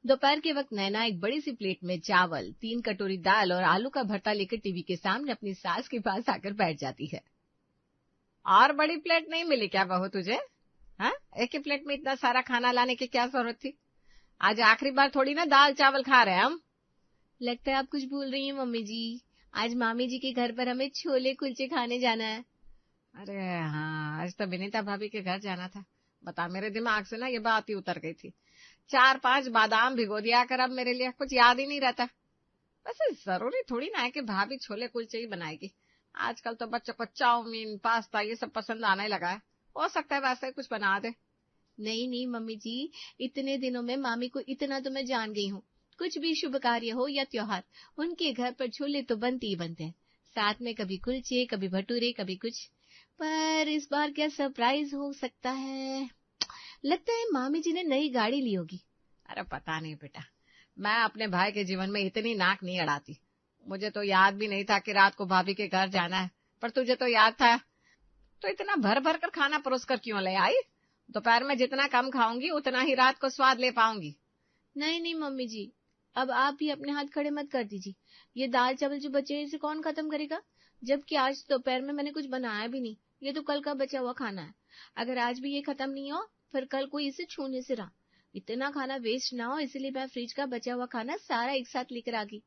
दोपहर के वक्त नैना एक बड़ी सी प्लेट में चावल, 3 कटोरी दाल और आलू का भरता लेकर टीवी के सामने अपनी सास के पास आकर बैठ जाती है। और बड़ी प्लेट नहीं मिली क्या बहू तुझे? हाँ, एक ही प्लेट में इतना सारा खाना लाने की क्या जरूरत थी? आज आखिरी बार थोड़ी ना दाल चावल खा रहे हैं हम। लगता है आप कुछ भूल रही हैं मम्मी जी, आज मामी जी के घर पर हमें छोले कुलचे खाने जाना है। अरे हाँ, आज तो विनीता भाभी के घर जाना था। बता, मेरे दिमाग से ना ये बात ही उतर गई थी। 4-5 बादाम भिगो दिया कर, अब मेरे लिए कुछ याद ही नहीं रहता। वैसे जरूरी थोड़ी ना है कि भाभी छोले कुलचे ही बनाएगी। आजकल तो बच्चों को चाउमीन, पास्ता ये सब पसंद आने लगा है। हो सकता है वैसे कुछ बना दे। नहीं नहीं मम्मी जी, इतने दिनों में मामी को इतना तो मैं जान गई हूँ। कुछ भी शुभ कार्य हो या त्योहार, उनके घर पर छोले तो बनते ही बनते हैं। साथ में कभी कुलचे, कभी भटूरे, कभी कुछ। पर इस बार क्या सरप्राइज हो सकता है? लगता है मामी जी ने नई गाड़ी ली होगी। अरे पता नहीं बेटा, मैं अपने भाई के जीवन में इतनी नाक नहीं अड़ाती। मुझे तो याद भी नहीं था कि रात को भाभी के घर जाना है, पर तुझे तो याद था। तो इतना भर भर कर खाना परोस कर क्यों ले आई? दोपहर में जितना कम खाऊंगी उतना ही रात को स्वाद ले पाऊंगी। नहीं नहीं मम्मी जी, अब आप भी अपने हाथ खड़े मत कर दीजिए। ये दाल चावल जो बचे हैं इसे कौन खत्म करेगा? जबकि आज दोपहर में मैंने कुछ बनाया भी नहीं। ये तो कल का बचा हुआ खाना है। अगर आज भी ये खत्म नहीं हो, फिर कल कोई इसे छूने से रहा। इतना खाना वेस्ट ना हो, इसलिए मैं फ्रिज का बचा हुआ खाना सारा एक साथ लेकर आ गई।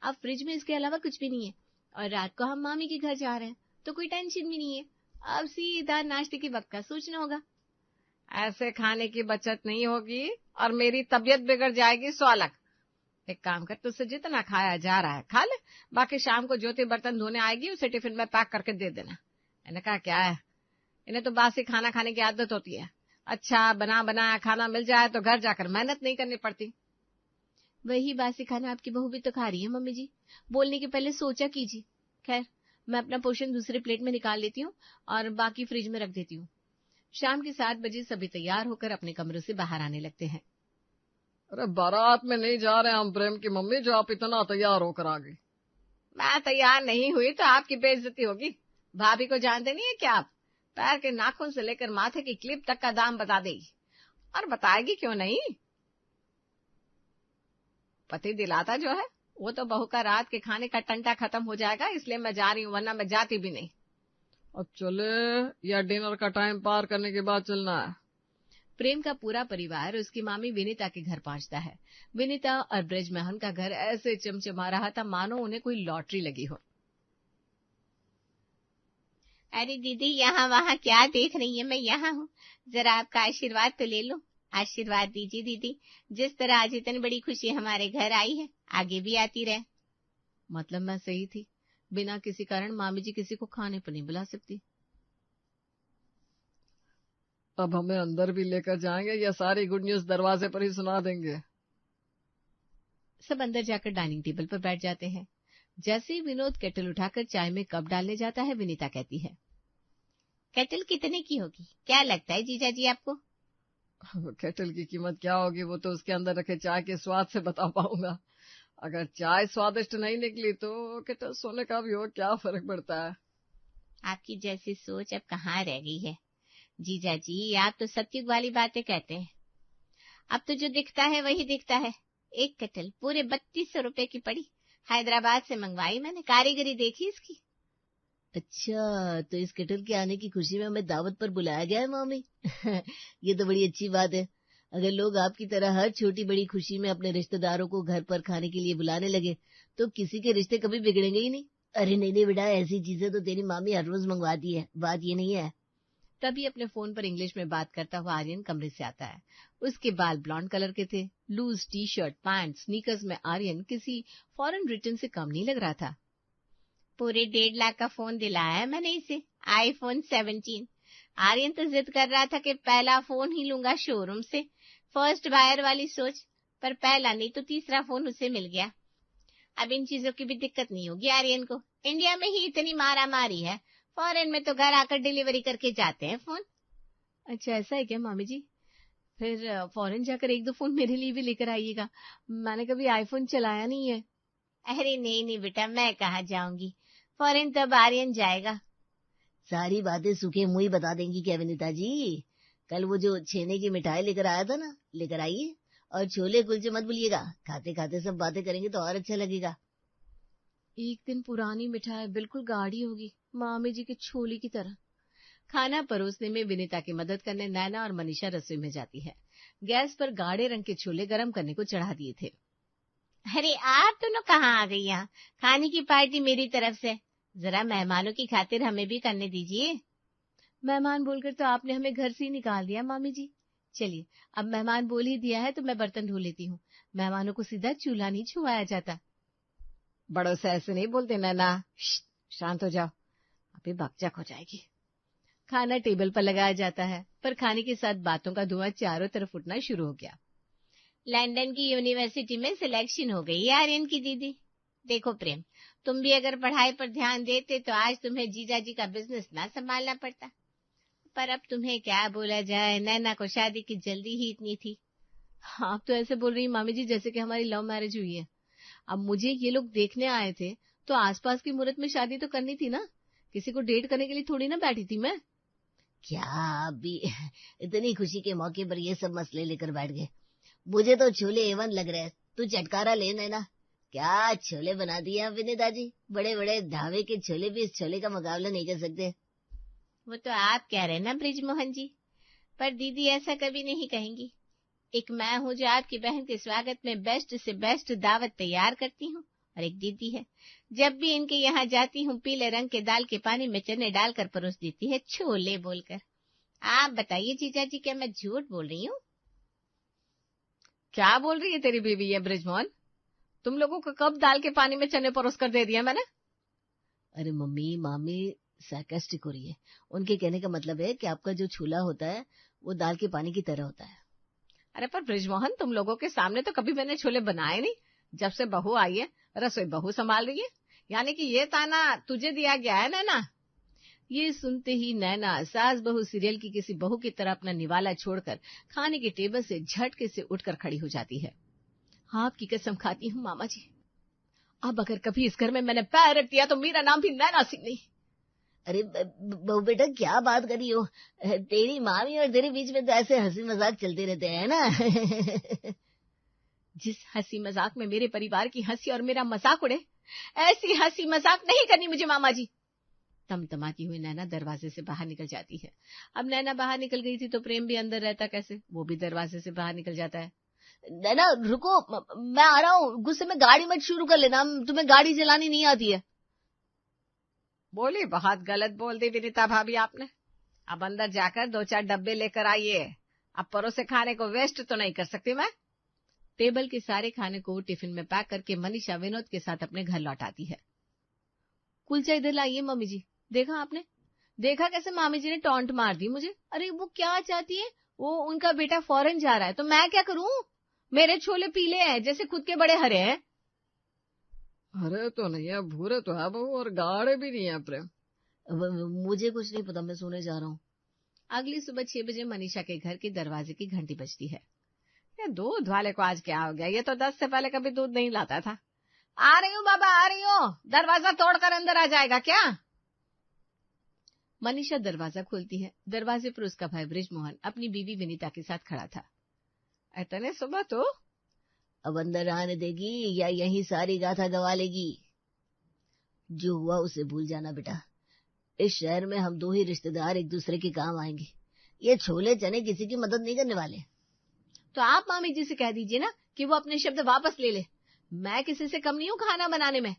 अब फ्रिज में इसके अलावा कुछ भी नहीं है, और रात को हम मामी के घर जा रहे हैं तो कोई टेंशन भी नहीं है। अब सीधा नाश्ते के वक्त का सोचना होगा। ऐसे खाने की बचत नहीं होगी और मेरी तबीयत बिगड़ जाएगी 100 लाख। एक काम कर, तुझसे जितना खाया जा रहा है खा ले, बाकी शाम को ज्योति बर्तन धोने आएगी, उसे टिफिन में पैक करके दे देना। मैंने कहा क्या है, इन्हें तो बासी खाना खाने की आदत होती है। अच्छा बना बनाया खाना मिल जाए तो घर जाकर मेहनत नहीं करनी पड़ती। वही बासी खाना आपकी बहू भी तो खा रही है मम्मी जी। बोलने के पहले सोचा कीजिए। खैर, मैं अपना पोर्शन दूसरे प्लेट में निकाल लेती हूँ और बाकी फ्रिज में रख देती हूँ। शाम के 7 बजे सभी तैयार होकर अपने कमरों से बाहर आने लगते हैं। अरे बारात में नहीं जा रहे हम प्रेम की मम्मी, जो आप इतना तैयार होकर आ गई। मैं तैयार नहीं हुई तो आपकी बेइज्जती होगी। भाभी को जानते नहीं है क्या आप? पैर के नाखून से लेकर माथे की क्लिप तक का दाम बता देगी। और बताएगी क्यों नहीं? पति दिलाता जो है वो तो बहू का रात के खाने का टंटा खत्म हो जाएगा, इसलिए मैं जा रही हूँ, वरना मैं जाती भी नहीं। अब चले या डिनर का टाइम पार करने के बाद चलना है? प्रेम का पूरा परिवार उसकी मामी विनीता के घर पहुंचता है। विनीता और ब्रजमोहन का घर ऐसे चमचमा रहा था मानो उन्हें कोई लॉटरी लगी हो। अरे दीदी, यहाँ वहाँ क्या देख रही है? मैं यहाँ हूँ, जरा आपका आशीर्वाद तो ले लो। आशीर्वाद दीजिए दीदी, जिस तरह आज इतनी बड़ी खुशी हमारे घर आई है, आगे भी आती रहे। मतलब मैं सही थी, बिना किसी कारण मामी जी किसी को खाने पर नहीं बुला सकती। अब हमें अंदर भी लेकर जाएंगे या सारी गुड न्यूज दरवाजे पर ही सुना देंगे? सब अंदर जाकर डाइनिंग टेबल पर बैठ जाते हैं। जैसे ही विनोद केटल उठाकर चाय में कप डालने जाता है, विनीता कहती है, केटल कितने की होगी? क्या लगता है जीजा जी आपको? केटल की कीमत क्या होगी वो तो उसके अंदर रखे चाय के स्वाद से बता पाऊंगा। अगर चाय स्वादिष्ट नहीं निकली तो केटल सोने का भी हो, क्या फर्क पड़ता है। आपकी जैसी सोच अब कहाँ रह गई है जीजा जी, आप तो सतयुग वाली बातें कहते हैं। अब तो जो दिखता है वही दिखता है। एक केटल पूरे 3200 रुपए की पड़ी, हैदराबाद से मंगवाई मैंने, कारीगरी देखी इसकी। अच्छा, तो इस केटल के आने की खुशी में हमें दावत पर बुलाया गया है मामी। ये तो बड़ी अच्छी बात है। अगर लोग आपकी तरह हर छोटी बड़ी खुशी में अपने रिश्तेदारों को घर पर खाने के लिए बुलाने लगे तो किसी के रिश्ते कभी बिगड़ेंगे ही नहीं। अरे नहीं नहीं बेटा, ऐसी चीजें तो तेरी मामी हर रोज मंगवाती है, बात ये नहीं है। तभी अपने फोन पर इंग्लिश में बात करता हुआ आर्यन कमरे से आता है। उसके बाल ब्लॉन्ड कलर के थे। Loose T shirt, pant, sneakers में आर्यन किसी फॉरेन रिटर्न से कम नहीं लग रहा था। पूरे 1.5 लाख का फोन दिलाया है मैंने इसे, iPhone 17। आर्यन तो जिद कर रहा था कि पहला फोन ही लूंगा शोरूम से, फर्स्ट बायर वाली सोच। पर पहला नहीं तो तीसरा फोन उसे मिल गया। अब इन चीजों की भी दिक्कत नहीं होगी आर्यन को। इंडिया में ही इतनी मारा मारी है, फॉरेन में तो घर आकर डिलीवरी करके जाते हैं फोन। अच्छा ऐसा है क्या मामी जी? फिर फॉरेन जाकर 1-2 फोन मेरे लिए भी लेकर आइएगा, मैंने कभी आईफोन चलाया नहीं है। अरे नहीं नहीं बेटा, मैं कहाँ जाऊंगी, फॉरेन तब आर्यन जाएगा। सारी बातें सूखे मुंह ही बता देंगी क्या विनीता जी? कल वो जो छेने की मिठाई लेकर आया था ना, लेकर आइए, और छोले कुलचे मत भूलिएगा, खाते खाते सब बातें करेंगे तो और अच्छा लगेगा। एक दिन पुरानी मिठाई बिल्कुल गाढ़ी होगी, मामी जी के छोले की तरह। खाना परोसने में विनीता की मदद करने नैना और मनीषा रसोई में जाती है। गैस पर गाढ़े रंग के छोले गरम करने को चढ़ा दिए थे। अरे आप दोनों कहाँ आ गई यहाँ? खाने की पार्टी मेरी तरफ से, जरा मेहमानों की खातिर हमें भी करने दीजिए। मेहमान बोलकर तो आपने हमें घर से ही निकाल दिया मामी जी। चलिए, अब मेहमान बोल ही दिया है तो मैं बर्तन धो लेती हूँ। मेहमानों को सीधा चूल्हा नहीं छुआया जाता। बड़ों से ऐसे नहीं बोलते नैना, शांत हो जाओ, अभी बकचक हो जाएगी। खाना टेबल पर लगाया जाता है, पर खाने के साथ बातों का धुआं चारों तरफ उठना शुरू हो गया। लंदन की यूनिवर्सिटी में सिलेक्शन हो गई आर्यन की दीदी। देखो प्रेम, तुम भी अगर पढ़ाई पर ध्यान देते तो आज तुम्हें जीजा जी का बिजनेस ना संभालना पड़ता। पर अब तुम्हें क्या बोला जाए, नैना को शादी की जल्दी ही इतनी थी। आप तो ऐसे बोल रही हैं मामी जी जैसे कि हमारी लव मैरिज हुई है। अब मुझे ये लोग देखने आए थे तो आसपास की मुहूर्त में शादी तो करनी थी ना, किसी को डेट करने के लिए थोड़ी ना बैठी थी मैं। क्या अभी इतनी खुशी के मौके पर ये सब मसले लेकर बैठ गए? मुझे तो छोले एवन लग रहे हैं, तू चटकारा ले नैना। क्या छोले बना दिए हैं विनीता जी, बड़े बड़े ढाबे के छोले भी इस छोले का मुकाबला नहीं कर सकते। वो तो आप कह रहे हैं ना ब्रिजमोहन जी, पर दीदी ऐसा कभी नहीं कहेंगी। एक मैं हूँ जो आपकी बहन के स्वागत में बेस्ट से बेस्ट दावत तैयार करती हूँ, और एक दीदी है जब भी इनके यहाँ जाती हूँ पीले रंग के दाल के पानी में चने डालकर परोस देती है छोले बोलकर। आप बताइए जीजा जी, क्या मैं झूठ बोल रही हूँ? क्या बोल रही है तेरी बीवी ये ब्रिजमोहन? तुम लोगों को कब दाल के पानी में चने परोस कर दे दिया मैंने? अरे मम्मी, मामी सार्कास्टिक हो रही है। उनके कहने का मतलब है कि आपका जो छोला होता है वो दाल के पानी की तरह होता है। अरे पर ब्रिजमोहन, तुम लोगों के सामने तो कभी मैंने छोले बनाए नहीं। जब से बहू आई है रसोई बहू संभाल रही है, यानी कि ये ताना तुझे दिया गया है नैना। ये सुनते ही नैना सास बहू सीरियल की किसी बहू की तरह अपना निवाला छोड़कर खाने के टेबल से झटके से उठकर खड़ी हो जाती है। आपकी कसम खाती हूँ मामा जी, अब अगर कभी इस घर में मैंने पैर रख दिया तो मेरा नाम भी नैना सिंह नहीं। अरे बहू बेटा, क्या बात करी हो? तेरी मामी और तेरे बीच में तो ऐसे हंसी मजाक चलते रहते हैं ना। जिस हंसी मजाक में मेरे परिवार की हंसी और मेरा मजाक उड़े, ऐसी हंसी मजाक नहीं करनी मुझे मामा जी। तमतमाती हुई नैना दरवाजे से बाहर निकल जाती है। अब नैना बाहर निकल गई थी तो प्रेम भी अंदर रहता कैसे, वो भी दरवाजे से बाहर निकल जाता है। नैना रुको, मैं आ रहा हूँ। गुस्से में गाड़ी मत शुरू कर लेना, तुम्हें गाड़ी चलानी नहीं आती है। बोली बहुत गलत बोल दी विनीता भाभी आपने। अब अंदर जाकर 2-4 डब्बे लेकर आइए, अब परोसे खाने को वेस्ट तो नहीं कर सकती मैं। टेबल के सारे खाने को टिफिन में पैक करके मनीषा विनोद के साथ अपने घर लौट आती है। कुलचा इधर लाइए मम्मी जी। देखा आपने, देखा कैसे मामी जी ने टॉन्ट मार दी मुझे। अरे वो क्या चाहती है, वो उनका बेटा फॉरेन जा रहा है तो मैं क्या करूं? मेरे छोले पीले हैं जैसे खुद के बड़े हरे हैं। हरे तो नहीं है, भूरे तो है बहू, और गाढ़े भी नहीं है प्रेम। मुझे कुछ नहीं पता, मैं सोने जा रहा हूँ। अगली सुबह 6 बजे मनीषा के घर के दरवाजे की घंटी बजती है। ये दूध वाले को आज क्या हो गया, ये तो 10 से पहले कभी दूध नहीं लाता था। आ रही हूँ बाबा, आ रही हूँ, दरवाजा तोड़कर अंदर आ जाएगा क्या? मनीषा दरवाजा खोलती है। दरवाजे पर उसका भाई ब्रिजमोहन अपनी बीवी विनीता के साथ खड़ा था। इतने सुबह तो? अब अंदर आने देगी या यही सारी गाथा गवा लेगी? जो हुआ उसे भूल जाना बेटा। इस शहर में हम 2 ही रिश्तेदार एक दूसरे के काम आएंगे। ये छोले चने किसी की मदद नहीं करने वाले। तो आप मामी जी से कह दीजिए ना कि वो अपने शब्द वापस ले ले। मैं किसी से कम नहीं हूँ खाना बनाने में।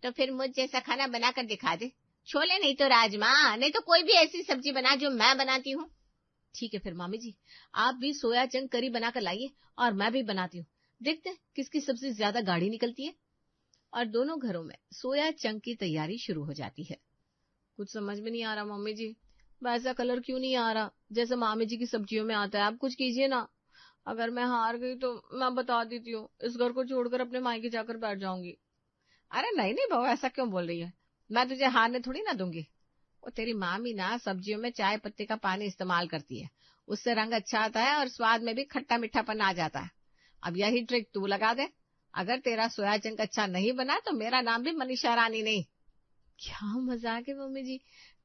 तो फिर मुझ जैसा खाना बनाकर दिखा दे, छोले नहीं तो राजमा, नहीं तो कोई भी ऐसी सब्जी बना जो मैं बनाती हूँ। ठीक है फिर मामी जी, आप भी सोया चंक करी बनाकर लाइए और मैं भी बनाती हूँ, देखते किसकी सब्जी ज्यादा गाढ़ी निकलती है। और दोनों घरों में सोया चंक की तैयारी शुरू हो जाती है। कुछ समझ में नहीं आ रहा मम्मी जी, वैसा कलर क्यों नहीं आ रहा जैसे मामी जी की सब्जियों में आता है? आप कुछ कीजिए ना। अगर मैं हार गई तो मैं बता देती हूँ, इस घर को छोड़कर अपने मायके जाकर बैठ जाऊंगी। अरे नहीं नहीं बहू, ऐसा क्यों बोल रही है? मैं तुझे हारने थोड़ी ना दूंगी। वो तेरी मामी ना सब्जियों में चाय पत्ती का पानी इस्तेमाल करती है, उससे रंग अच्छा आता है और स्वाद में भी खट्टा मीठापन आ जाता है। अब यही ट्रिक तू लगा दे। अगर तेरा सोया चंक अच्छा नहीं बना तो मेरा नाम भी मनीषा रानी नहीं। क्या मजाक है मम्मी जी,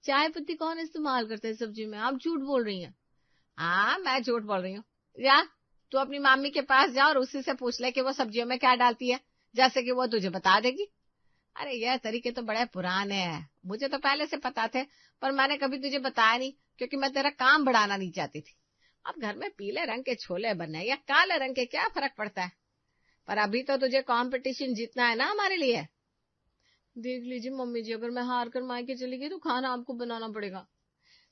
चाय पत्ती कौन इस्तेमाल करते है सब्जी में? आप झूठ बोल रही हैं। हाँ मैं झूठ बोल रही हूँ। या तू अपनी मामी के पास जा और उसी से पूछ ले कि वो सब्जियों में क्या डालती है, जैसे कि वो तुझे बता देगी। अरे यह तरीके तो बड़े पुराने हैं, मुझे तो पहले से पता थे, पर मैंने कभी तुझे बताया नहीं क्योंकि मैं तेरा काम बढ़ाना नहीं चाहती थी। अब घर में पीले रंग के छोले बने या काले रंग के क्या फर्क पड़ता है, पर अभी तो तुझे कंपटीशन जीतना है ना हमारे लिए। देख लीजिए मम्मी जी, अगर मैं हार कर मायके चली गई तो खाना आपको बनाना पड़ेगा।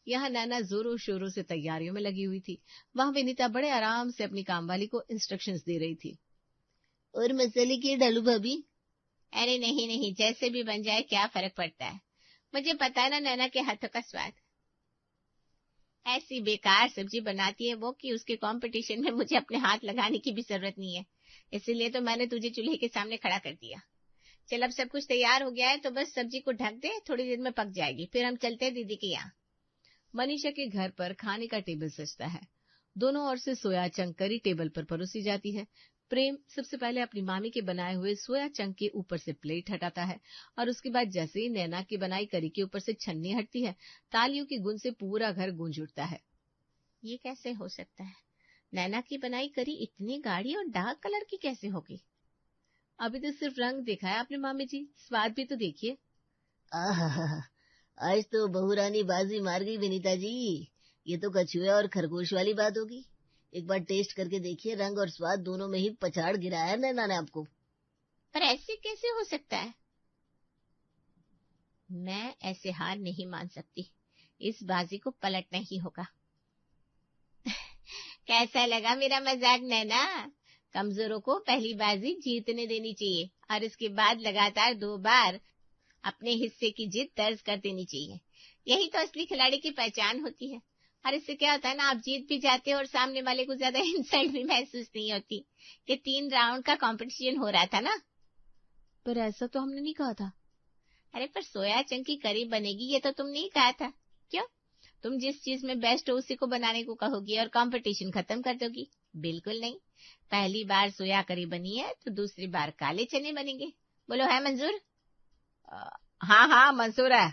यहाँ नैना जोरों शोरों से तैयारियों में लगी हुई थी। वहां विनीता बड़े आराम से अपनी कामवाली को इंस्ट्रक्शंस दे रही थी। और मसाले क्या डालू भाभी? अरे नहीं नहीं, जैसे भी बन जाए क्या फर्क पड़ता है, मुझे पता है ना नैना के हाथों का स्वाद। ऐसी बेकार सब्जी बनाती है वो कि उसके कंपटीशन में मुझे अपने हाथ लगाने की भी जरूरत नहीं है, इसीलिए तो मैंने तुझे चूल्हे के सामने खड़ा कर दिया। चल अब सब कुछ तैयार हो गया है तो बस सब्जी को ढक दे, थोड़ी देर में पक जाएगी, फिर हम चलते हैं दीदी के यहाँ। मनीषा के घर पर खाने का टेबल सजता है। दोनों ओर से सोया चंक करी टेबल पर परोसी जाती है। प्रेम सबसे पहले अपनी मामी के बनाए हुए सोया चंक के ऊपर से प्लेट हटाता है और उसके बाद जैसे ही नैना की बनाई करी के ऊपर से छन्नी हटती है, तालियों की गूंज से पूरा घर गूंज उठता है। ये कैसे हो सकता है? नैना की बनाई करी इतनी गाढ़ी और डार्क कलर की कैसे होगी? अभी तो सिर्फ रंग देखा है आपने मामी जी, स्वाद भी तो देखिए। आहा, आज तो बहुरानी बाजी मार गई विनीता जी। ये तो कछुए और खरगोश वाली बात होगी। एक बार टेस्ट करके देखिए, रंग और स्वाद दोनों में ही पछाड़ गिराया है नैना ने आपको। पर ऐसे कैसे हो सकता है? मैं ऐसे हार नहीं मान सकती, इस बाजी को पलटना ही होगा। कैसा लगा मेरा मजाक नैना? कमजोरों को पहली बाजी जीतने देनी चाहिए और इसके बाद लगातार 2 बार अपने हिस्से की जीत दर्ज कर देनी चाहिए। यही तो असली खिलाड़ी की पहचान होती है। और इससे क्या होता है ना, आप जीत भी जाते हो और सामने वाले को ज्यादा इंसल्ट भी महसूस नहीं होती कि 3 राउंड का कंपटीशन हो रहा था ना। पर ऐसा तो हमने नहीं कहा था। अरे पर सोया चंक की करी बनेगी ये तो तुमने ही कहा था। क्यों? तुम जिस चीज में बेस्ट हो उसी को बनाने को कहोगी और कंपटीशन खत्म कर दोगी? बिल्कुल नहीं। पहली बार सोया करी बनी है तो दूसरी बार काले चने बनेंगे। बोलो है मंजूर? हाँ हाँ मंजूर है।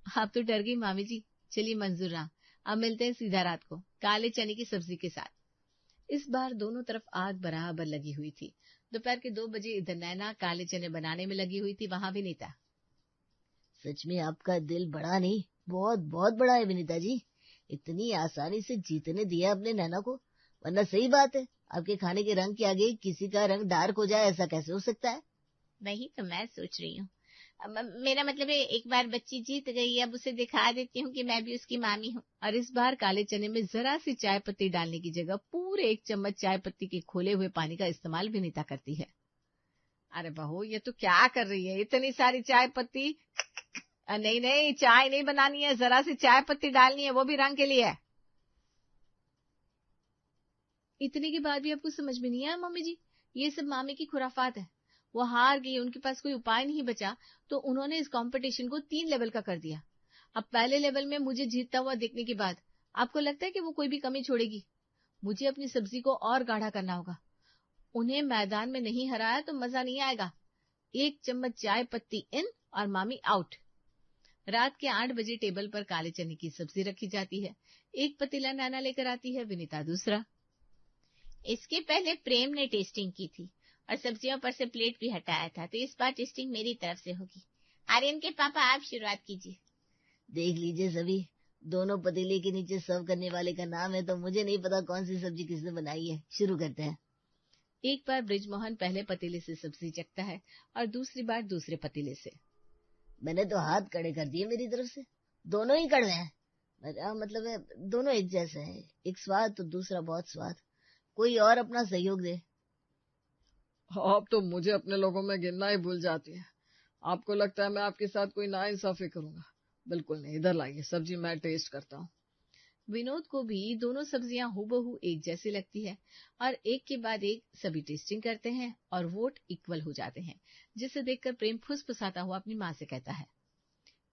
आप तो डर गई मामी जी। चलिए मंजूर रहा। अब मिलते हैं सीधा रात को काले चने की सब्जी के साथ। इस बार दोनों तरफ आग बराबर लगी हुई थी। दोपहर के 2 बजे इधर नैना काले चने बनाने में लगी हुई थी, वहां विनीता। सच में आपका दिल बड़ा नहीं, बहुत बहुत बड़ा है विनीता जी। इतनी आसानी से जीतने दिया अपने नैना को, वरना सही बात है, आपके खाने के रंग के आगे किसी का रंग डार्क हो जाए, ऐसा कैसे हो सकता है? वही तो मैं सोच रही हूँ। मेरा मतलब है एक बार बच्ची जीत गई, अब उसे दिखा देती हूँ कि मैं भी उसकी मामी हूँ। और इस बार काले चने में जरा सी चाय पत्ती डालने की जगह पूरे 1 चम्मच चाय पत्ती के खोले हुए पानी का इस्तेमाल विनीता करती है। अरे बहू ये तो क्या कर रही है, इतनी सारी चाय पत्ती? नहीं नहीं, चाय नहीं बनानी है, जरा सी चाय पत्ती डालनी है, वो भी रंग के लिए। इतने के बाद भी आपको समझ में नहीं आया मम्मी जी? ये सब मामी की खुराफात है। वो हार गई, उनके पास कोई उपाय नहीं बचा, तो उन्होंने इस कंपटीशन को 3 लेवल का कर दिया। अब पहले लेवल में मुझे जीतता हुआ देखने के बाद आपको लगता है कि वो कोई भी कमी छोड़ेगी? मुझे अपनी सब्जी को और गाढ़ा करना होगा। उन्हें मैदान में नहीं हराया तो मजा नहीं आएगा। 1 चम्मच चाय पत्ती इन और मामी आउट। रात के 8 बजे टेबल पर काले चने की सब्जी रखी जाती है। एक पतीला नैना लेकर आती है, विनीता दूसरा। इसके पहले प्रेम ने टेस्टिंग की थी और सब्जियों पर से प्लेट भी हटाया था, तो इस बार टेस्टिंग मेरी तरफ से होगी। आर्यन के पापा आप शुरुआत कीजिए। देख लीजिए सभी, दोनों पतीले के नीचे सर्व करने वाले का नाम है, तो मुझे नहीं पता कौन सी सब्जी किसने बनाई है। शुरू करते हैं। एक बार ब्रिजमोहन पहले पतीले से सब्जी चखता है और दूसरी बार दूसरे पतीले से। मैंने तो हाथ कड़े कर दिए मेरी तरफ से, दोनों ही कड़वे हैं। मेरा मतलब है दोनों एक जैसे हैं, एक स्वाद तो दूसरा बहुत स्वाद। कोई और अपना सहयोग दे। आप तो मुझे अपने लोगों में गिनना ही भूल जाती है। आपको लगता है मैं आपके साथ कोई नाइंसाफी करूंगा? बिल्कुल नहीं, इधर लाइए सब्जी, मैं टेस्ट करता हूँ। विनोद को भी दोनों सब्जियां हूबहू एक जैसी लगती है और एक के बाद एक सभी टेस्टिंग करते हैं और वोट इक्वल हो जाते हैं, जिसे देखकर प्रेम फुसफुसाता हुआ अपनी माँ से कहता है,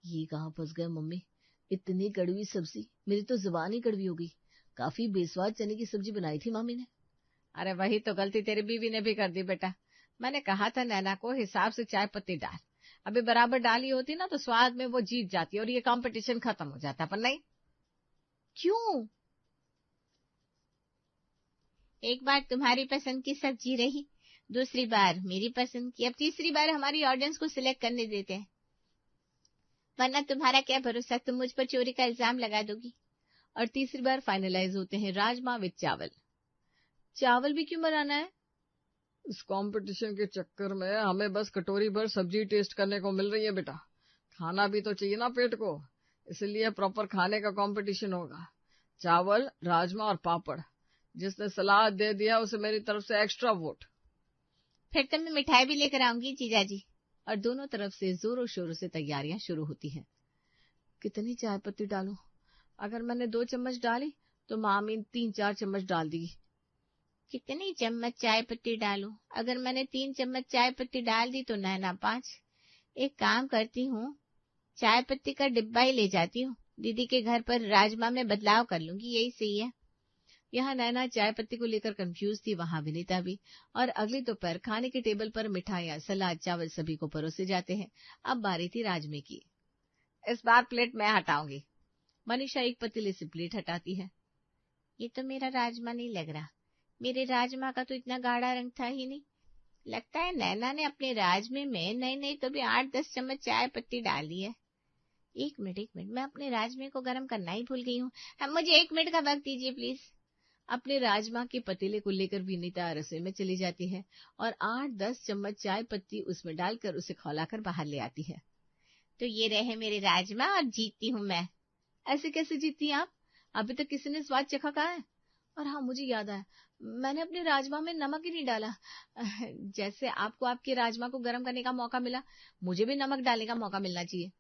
ये कहाँ फंस गए मम्मी, इतनी कड़वी सब्जी, मेरी तो जुबान ही कड़वी हो गई। काफी बेस्वाद चने की सब्जी बनाई थी मामी ने। अरे वही तो गलती तेरी बीवी ने भी कर दी बेटा। मैंने कहा था नैना को हिसाब से चाय पत्ती डाल, अभी बराबर डाली होती ना तो स्वाद में वो जीत जाती और ये कंपटीशन खत्म हो जाता, पर नहीं। क्यों? एक बार तुम्हारी पसंद की सब्जी रही, दूसरी बार मेरी पसंद की, अब तीसरी बार हमारी ऑडियंस को सिलेक्ट करने देते हैं, वरना तुम्हारा क्या भरोसा, तुम मुझ पर चोरी का इल्जाम लगा दोगी। और तीसरी बार फाइनलाइज होते हैं राजमा विद चावल। चावल भी क्यों बनाना है? इस कंपटीशन के चक्कर में हमें बस कटोरी भर सब्जी टेस्ट करने को मिल रही है बेटा, खाना भी तो चाहिए ना पेट को, इसलिए प्रॉपर खाने का कंपटीशन होगा। चावल, राजमा और पापड़, जिसने सलाह दे दिया उसे मेरी तरफ से एक्स्ट्रा वोट। फिर तो मैं मिठाई भी लेकर आऊंगी जीजाजी। और दोनों तरफ से जोरों शोरों से तैयारियां शुरू होती हैं। कितनी चाय पत्ती डालूं? अगर मैंने 2 चम्मच डाली तो मामी 3-4 चम्मच डाल देगी। कितनी चम्मच चाय पत्ती डालूं? अगर मैंने 3 चम्मच चाय पत्ती डाल दी तो नैना 5। एक काम करती हूँ, चाय पत्ती का डिब्बा ही ले जाती हूँ, दीदी के घर पर राजमा में बदलाव कर लूंगी, यही सही है। यहाँ नैना चाय पत्ती को लेकर कंफ्यूज थी, वहां विनीता भी। और अगली दोपहर खाने के टेबल पर मिठाइयाँ, सलाद, चावल सभी को परोसे जाते हैं। अब बारी थी राजमे की। इस बार प्लेट मैं हटाऊंगी। मनीषा एक पतीले से प्लेट हटाती है। ये तो मेरा राजमा नहीं लग रहा, मेरे राजमा का तो इतना गाढ़ा रंग था ही नहीं। लगता है नैना ने अपने राजमे में नहीं तो भी 8-10 चम्मच चाय पत्ती डाल दी है। एक मिनट, मैं अपने राजमे को गर्म करना ही भूल गई हूँ। मुझे 1 मिनट का वक्त दीजिए प्लीज। अपने राजमा के पतीले को लेकर विनीता रसोई में चली जाती है और 8-10 चम्मच चाय पत्ती उसमें डालकर उसे खौलाकर बाहर ले आती है। तो ये रहे मेरे राजमा और जीतती हूँ मैं। ऐसे कैसे जीतती हैं आप? अभी तक किसी ने स्वाद चखा कहा है? और हाँ, मुझे याद आया, मैंने अपने राजमा में नमक ही नहीं डाला। जैसे आपको आपके राजमा को गर्म करने का मौका मिला, मुझे भी नमक डालने का मौका मिलना चाहिए।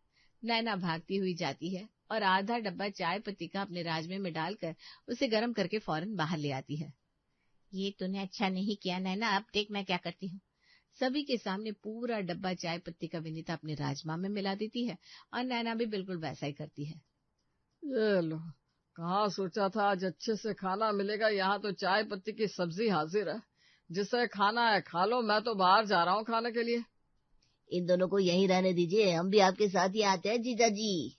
नैना भागती हुई जाती है और आधा डब्बा चाय पत्ती का अपने राजमे में डालकर उसे गर्म करके फौरन बाहर ले आती है। ये तूने अच्छा नहीं किया नैना, अब देख मैं क्या करती हूँ। सभी के सामने पूरा डब्बा चाय पत्ती का विनीता अपने राजमा में मिला देती है और नैना भी बिल्कुल वैसा ही करती है। ये लो, कहाँ सोचा था आज अच्छे से खाना मिलेगा, यहाँ तो चाय पत्ती की सब्जी हाजिर है। जिसे खाना है खा लो, मैं तो बाहर जा रहा हूँ खाने के लिए। इन दोनों को यहीं रहने दीजिए, हम भी आपके साथ ही आते हैं जीजा जी।